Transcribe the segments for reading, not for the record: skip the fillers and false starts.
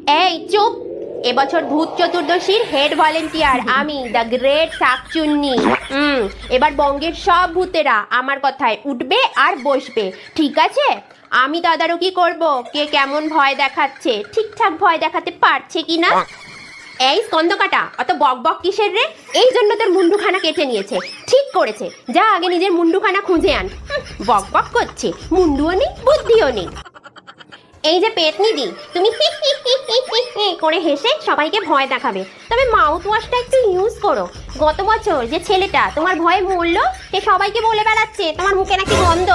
এই চুপ। এবছর ভূত চতুর্দশীর হেড ভলেন্টিয়ার আমি, দ্য গ্রেট শাকচুন্নি। এবার বঙ্গের সব ভূতেরা আমার কথায় উঠবে আর বসবে, ঠিক আছে? আমি তদারকি করব কে কেমন ভয় দেখাচ্ছে, ঠিকঠাক ভয় দেখাতে পারছে কিনা। এই স্কন্দকাটা, অত বক বক কিসের রে? এই জন্য তোর মুন্ডুখানা কেটে নিয়েছে। ঠিক করেছে, যা আগে নিজের মুন্ডুখানা খুঁজে আন। বক বক করছে, মুন্ডুও নেই বুদ্ধিও নেই। এই যে পেতনিদি, তুমি করে হেসে সবাইকে ভয় দেখাবে, তবে মাউথ ওয়াশটা একটু ইউজ করো। গত বছর যে ছেলেটা তোমার ভয়ে মরলো, সে সবাইকে বলে বেড়াচ্ছে তোমার মুখে নাকি গন্ধ।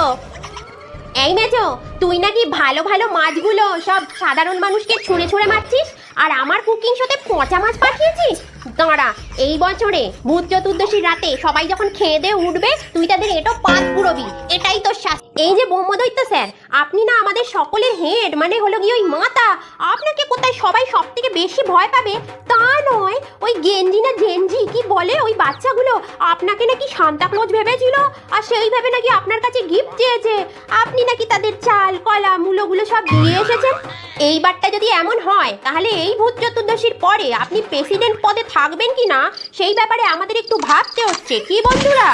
এই মেজো, তুই নাকি ভালো ভালো মাছগুলো সব সাধারণ মানুষকে ছুঁড়ে ছুঁড়ে মারছিস, আর আমার কুকিং শোতে পচা মাছ পাঠিয়েছিস। দাঁড়া, এই বছরে ভূত চতুর্দশীর রাতে সবাই যখন খেয়ে দিয়ে উঠবে, তুই তাদের এটো পাত পুরবি, এটাই তোর শাস্তি। এই যে ব্রহ্মদৈত্য স্যার, আপনি না আমাদের সকলের হেড, মানে হলো গিয়ে ওই মাতা। আপনাকে কোথায় সবাই সব থেকে বেশি ভয় পাবে তা নয়, ওই গেঞ্জি না জেনজি কি বলে ওই বাচ্চাগুলো আপনাকে নাকি সান্তাক্লজ ভেবেছিল, আর সেই ভেবে নাকি আপনার কাছে গিফট চেয়েছে। আপনি নাকি তাদের চাল কলা মূলগুলো সব দিয়ে এসেছেন। এইবারটা যদি এমন হয়, তাহলে এই ভূত চতুর্দশীর পরে আপনি প্রেসিডেন্ট পদে থাকবেন কি না সেই ব্যাপারে আমাদের একটু ভাবতে হচ্ছে, কি বন্ধুরা?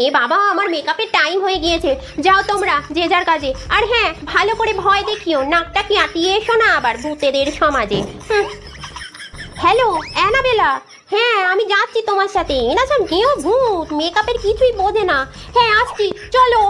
এ বাবা, আমার মেকআপের টাইম হয়ে গিয়েছে, যাও তোমরা যে যার কাজে। আর হ্যাঁ, ভালো করে ভয় দেখিও, নাকটা কি আটিয়ে এসো না আবার ভূতেদের সমাজে। হ্যালো অ্যানাবেলা, হ্যাঁ আমি যাচ্ছি তোমার সাথে। এরা সব গেঁয়ো ভূত, মেকআপের কিছুই বোঝে না। হ্যাঁ আসছি, চলো।